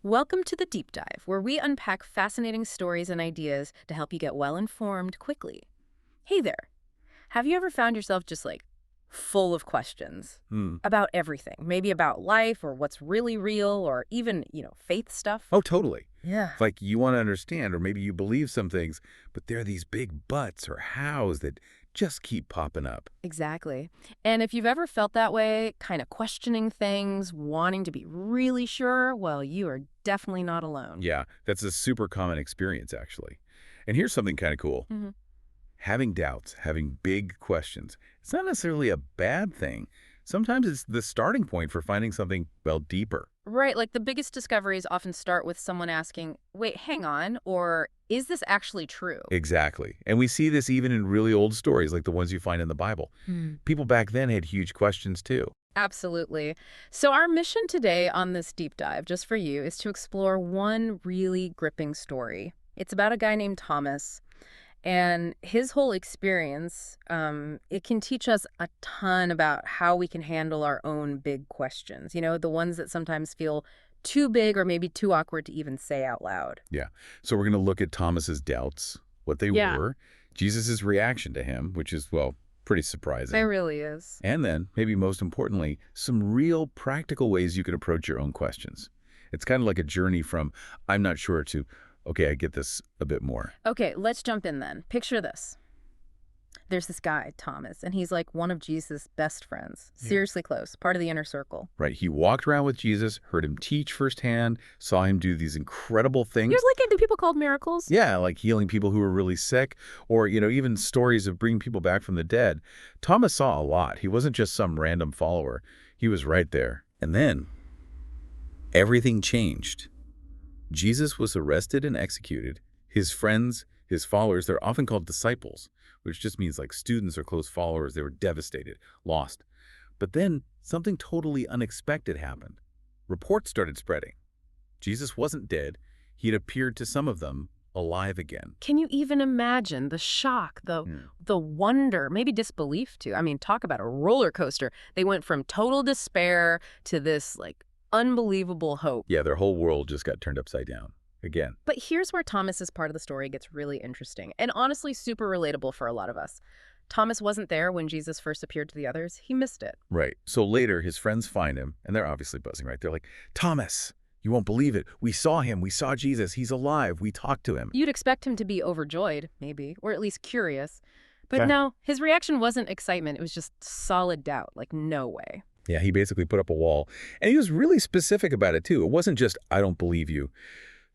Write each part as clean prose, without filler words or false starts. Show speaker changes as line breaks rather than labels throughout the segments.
Welcome to the Deep Dive, where we unpack fascinating stories and ideas to help you get well informed quickly. Hey there. Have you ever found yourself just full of questions
Hmm.
about everything? Maybe about life or what's really real or even, faith stuff?
Oh, totally.
Yeah.
It's like you want to understand, or maybe you believe some things, but there are these big buts or hows that just keep popping up.
Exactly. And if you've ever felt that way, kind of questioning things, wanting to be really sure, well, you are definitely not alone.
Yeah, that's a super common experience, actually. And here's something kind of cool.
hmm
Having doubts, having big questions, it's not necessarily a bad thing. Sometimes it's the starting point for finding something, well, deeper.
Right, like the biggest discoveries often start with someone asking, wait, hang on, or is this actually true?
Exactly. And we see this even in really old stories like the ones you find in the Bible.
Hmm.
People back then had huge questions, too.
Absolutely. So, our mission today on this deep dive, just for you, is to explore one really gripping story. It's about a guy named Thomas, and his whole experience. It can teach us a ton about how we can handle our own big questions, the ones that sometimes feel too big or maybe too awkward to even say out loud.
Yeah. So we're going to look at Thomas's doubts, what they
Yeah,
were, Jesus's reaction to him, which is, well, pretty
it
surprising.
really is.
And then, maybe most importantly, some real practical ways you can approach your own questions. It's kind of like a journey from I'm not sure to okay, I get this a bit more.
Okay, let's jump in then. Picture this. There's this guy, Thomas, and he's like one of Jesus' best friends.
Yeah.
Seriously close, part of the inner circle.
Right? He walked around with Jesus, heard him teach firsthand, saw him do these incredible
You're
things.
like into people called miracles?
Yeah, like healing people who were really sick, or, even stories of bringing people back from the dead. Thomas saw a lot. He wasn't just some random follower. He was right there. And then everything changed. Jesus was arrested and executed. His friends, his followers, they're often called disciples, which just means like students or close followers. They were devastated, lost. But then something totally unexpected happened. Reports started spreading. Jesus wasn't dead. He had appeared to some of them alive again.
Can you even imagine the shock, the
Hmm.
the wonder, maybe disbelief too? I mean, talk about a roller coaster. They went from total despair to this unbelievable hope.
Yeah, their whole world just got turned upside down again.
But here's where Thomas's part of the story gets really interesting and honestly super relatable for a lot of us. Thomas wasn't there when Jesus first appeared to the others. He missed it.
Right. So later, his friends find him, and they're obviously buzzing, right? They're like, Thomas, you won't believe it. We saw him. We saw Jesus. He's alive. We talked to him.
You'd expect him to be overjoyed, maybe, or at least curious. But
Okay.
no, his reaction wasn't excitement. It was just solid doubt, like no way.
Yeah, he basically put up a wall. And he was really specific about it, too. It wasn't just, I don't believe you.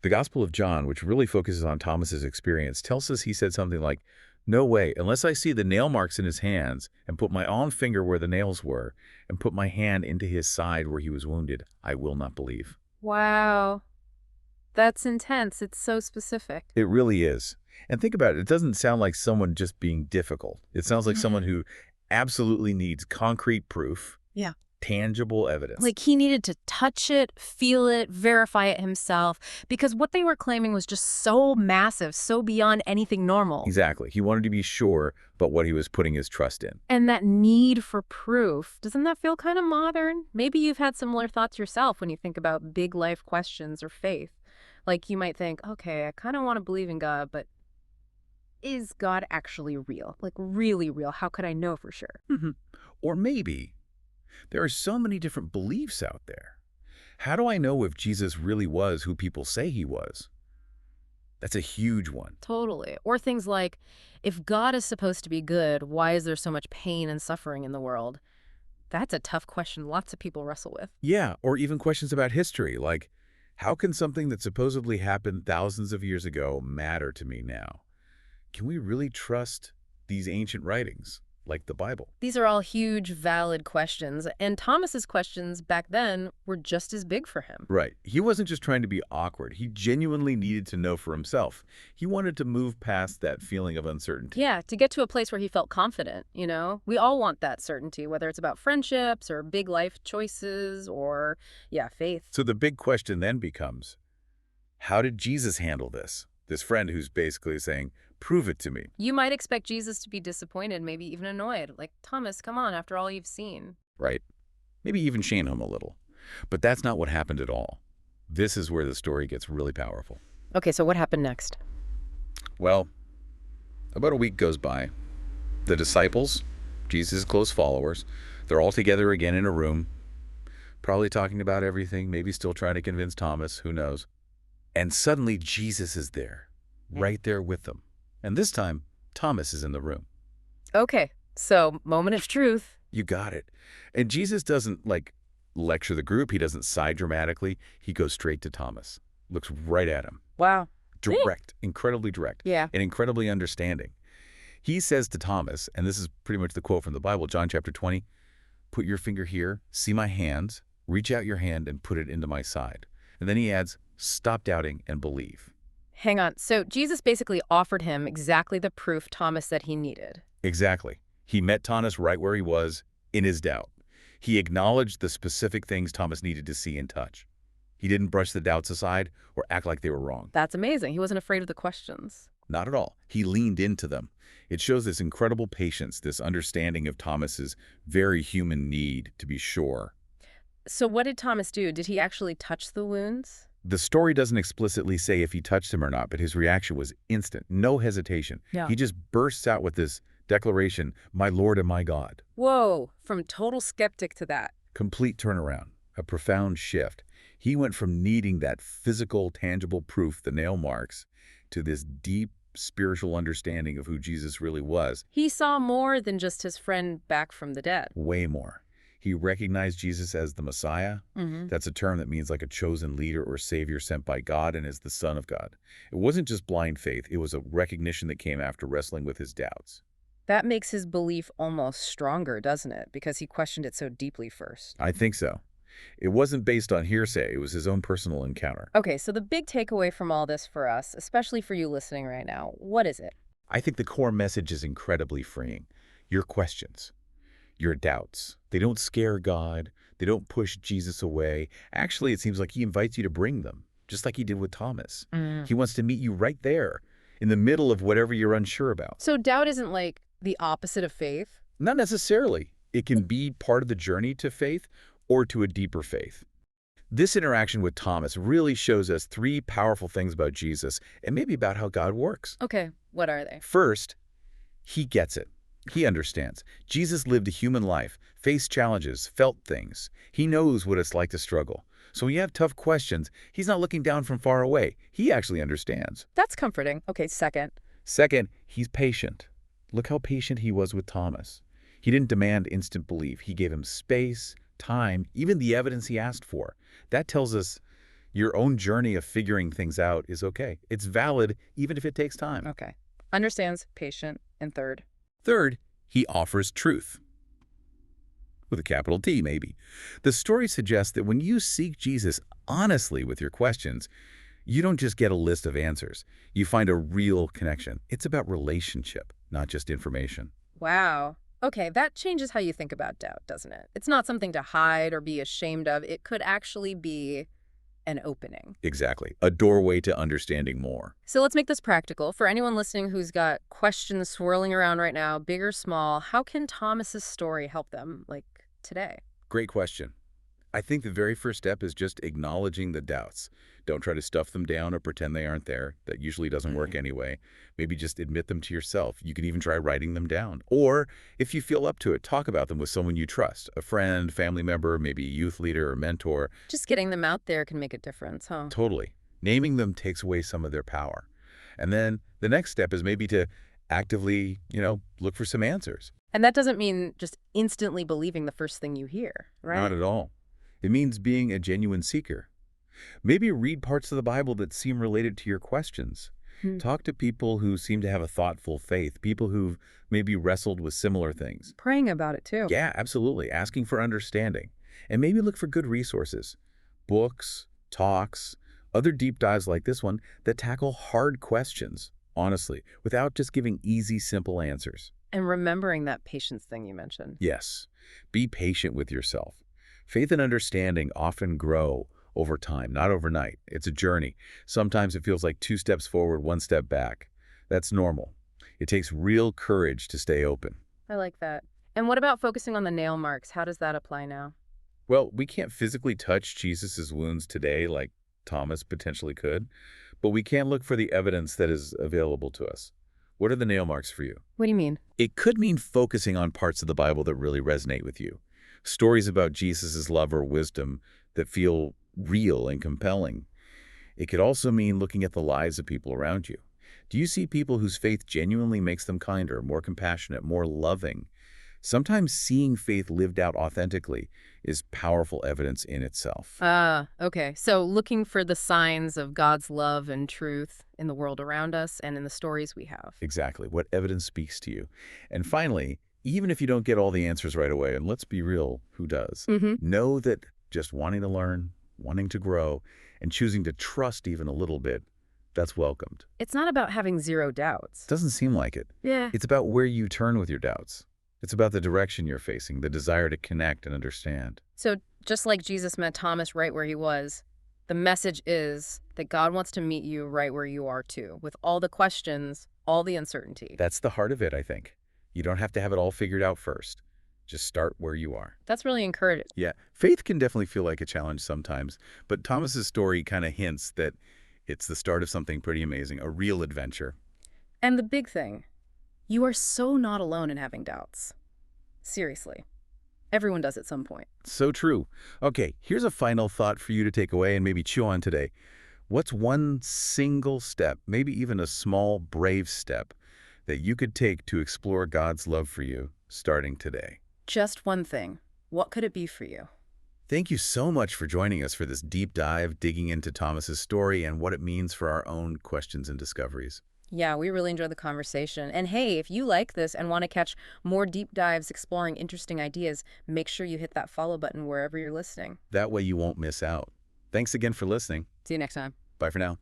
The Gospel of John, which really focuses on Thomas's experience, tells us he said something like, no way, unless I see the nail marks in his hands and put my own finger where the nails were and put my hand into his side where he was wounded, I will not believe.
Wow. That's intense. It's so specific.
It really is. And think about it. It doesn't sound like someone just being difficult. It sounds like someone who absolutely needs concrete proof,
Yeah.
tangible evidence.
Like he needed to touch it, feel it, verify it himself, because what they were claiming was just so massive, so beyond anything normal.
Exactly. He wanted to be sure about what he was putting his trust in.
And that need for proof, doesn't that feel kind of modern? Maybe you've had similar thoughts yourself when you think about big life questions or faith. Like you might think, okay, I kind of want to believe in God, but is God actually real? Like really real? How could I know for sure?
Or maybe there are so many different beliefs out there. How do I know if Jesus really was who people say he was? That's a huge one.
Totally. Or things like, if God is supposed to be good, why is there so much pain and suffering in the world? That's a tough question lots of people wrestle with.
Yeah, or even questions about history, like, how can something that supposedly happened thousands of years ago matter to me now? Can we really trust these ancient writings, like the Bible?
These are all huge, valid questions, and Thomas's questions back then were just as big for him.
Right. He wasn't just trying to be awkward. He genuinely needed to know for himself. He wanted to move past that feeling of uncertainty.
Yeah, to get to a place where he felt confident. We all want that certainty, whether it's about friendships or big life choices or, yeah, faith.
So the big question then becomes, how did Jesus handle this? This friend who's basically saying, prove it to me.
You might expect Jesus to be disappointed, maybe even annoyed. Like, Thomas, come on, after all you've seen.
Right? Maybe even shame him a little. But that's not what happened at all. This is where the story gets really powerful.
Okay, so what happened next?
Well, about a week goes by. The disciples, Jesus' close followers, they're all together again in a room, probably talking about everything, maybe still trying to convince Thomas, who knows. And suddenly Jesus is there, right there with them. And this time, Thomas is in the room.
Okay, so moment of truth.
You got it. And Jesus doesn't, like, lecture the group. He doesn't sigh dramatically. He goes straight to Thomas, looks right at him.
Wow.
Direct, incredibly direct,
Yeah.
and incredibly understanding. He says to Thomas, and this is pretty much the quote from the Bible, John chapter 20, "Put your finger here, see my hands, reach out your hand and put it into my side." And then he adds, "Stop doubting and believe."
Hang on. So Jesus basically offered him exactly the proof Thomas said he needed.
Exactly. He met Thomas right where he was, in his doubt. He acknowledged the specific things Thomas needed to see and touch. He didn't brush the doubts aside or act like they were wrong.
That's amazing. He wasn't afraid of the questions.
Not at all. He leaned into them. It shows this incredible patience, this understanding of Thomas's very human need to be sure.
So what did Thomas do? Did he actually touch the wounds?
The story doesn't explicitly say if he touched him or not, but his reaction was instant, no hesitation.
Yeah.
He just bursts out with this declaration, "My Lord and my God."
Whoa, from total skeptic to that.
Complete turnaround, a profound shift. He went from needing that physical, tangible proof, the nail marks, to this deep spiritual understanding of who Jesus really was.
He saw more than just his friend back from the dead.
Way more. He recognized Jesus as the Messiah. That's a term that means like a chosen leader or savior sent by God and as the Son of God. It wasn't just blind faith. It was a recognition that came after wrestling with his doubts.
That makes his belief almost stronger, doesn't it? Because he questioned it so deeply first.
I think so. It wasn't based on hearsay. It was his own personal encounter.
Okay, so the big takeaway from all this for us, especially for you listening right now, what is it?
I think the core message is incredibly freeing. Your questions, your doubts, they don't scare God. They don't push Jesus away. Actually, it seems like he invites you to bring them, just like he did with Thomas. He wants to meet you right there, in the middle of whatever you're unsure about.
So doubt isn't like the opposite of faith?
Not necessarily. It can be part of the journey to faith or to a deeper faith. This interaction with Thomas really shows us three powerful things about Jesus and maybe about how God works.
Okay, what are they?
First, he gets it. He understands. Jesus lived a human life, faced challenges, felt things. He knows what it's like to struggle. So when you have tough questions, he's not looking down from far away. He actually understands.
That's comforting. Okay, second.
Second, he's patient. Look how patient he was with Thomas. He didn't demand instant belief. He gave him space, time, even the evidence he asked for. That tells us your own journey of figuring things out is okay. It's valid even if it takes time.
Okay. Understands, patient, and third.
Third, he offers truth. With a capital T, maybe. The story suggests that when you seek Jesus honestly with your questions, you don't just get a list of answers. You find a real connection. It's about relationship, not just information.
Wow. Okay, that changes how you think about doubt, doesn't it? It's not something to hide or be ashamed of. It could actually be an opening.
Exactly. A doorway to understanding more.
So let's make this practical. For anyone listening who's got questions swirling around right now, big or small, how can Thomas's story help them, like, today?
Great question. I think the very first step is just acknowledging the doubts. Don't try to stuff them down or pretend they aren't there. That usually doesn't work anyway. Maybe just admit them to yourself. You can even try writing them down. Or, if you feel up to it, talk about them with someone you trust. A friend, family member, maybe a youth leader or mentor.
Just getting them out there can make a difference, huh?
Totally. Naming them takes away some of their power. And then the next step is maybe to actively, look for some answers.
And that doesn't mean just instantly believing the first thing you hear, right?
Not at all. It means being a genuine seeker. Maybe read parts of the Bible that seem related to your questions. Talk to people who seem to have a thoughtful faith, people who've maybe wrestled with similar things.
Praying about it, too.
Yeah, absolutely. Asking for understanding. And maybe look for good resources. Books, talks, other deep dives like this one that tackle hard questions, honestly, without just giving easy, simple answers.
And remembering that patience thing you mentioned.
Yes. Be patient with yourself. Faith and understanding often grow over time, not overnight. It's a journey. Sometimes it feels like 2 steps forward, 1 step back. That's normal. It takes real courage to stay open.
I like that. And what about focusing on the nail marks? How does that apply now?
Well, we can't physically touch Jesus's wounds today like Thomas potentially could, but we can't look for the evidence that is available to us. What are the nail marks for you?
What do you mean?
It could mean focusing on parts of the Bible that really resonate with you. Stories about Jesus' love or wisdom that feel real and compelling. It could also mean looking at the lives of people around you. Do you see people whose faith genuinely makes them kinder, more compassionate, more loving? Sometimes seeing faith lived out authentically is powerful evidence in itself.
Okay. So looking for the signs of God's love and truth in the world around us and in the stories we have.
Exactly. What evidence speaks to you? And finally, even if you don't get all the answers right away, and let's be real, who does? Know that just wanting to learn, wanting to grow, and choosing to trust even a little bit, that's welcomed.
It's not about having zero doubts.
Doesn't seem like it.
Yeah.
It's about where you turn with your doubts. It's about the direction you're facing, the desire to connect and understand.
So just like Jesus met Thomas right where he was, the message is that God wants to meet you right where you are too, with all the questions, all the uncertainty.
That's the heart of it, I think. You don't have to have it all figured out first. Just start where you are.
That's really encouraging.
Yeah, faith can definitely feel like a challenge sometimes, but Thomas's story kind of hints that it's the start of something pretty amazing, a real adventure.
And the big thing, you are so not alone in having doubts. Seriously. Everyone does at some point.
So true. Okay, here's a final thought for you to take away and maybe chew on today. What's one single step, maybe even a small, brave step, that you could take to explore God's love for you starting today?
Just one thing. What could it be for you?
Thank you so much for joining us for this deep dive, digging into Thomas's story and what it means for our own questions and discoveries.
Yeah, we really enjoyed the conversation. And hey, if you like this and want to catch more deep dives exploring interesting ideas, make sure you hit that follow button wherever you're listening.
That way you won't miss out. Thanks again for listening.
See you next time.
Bye for now.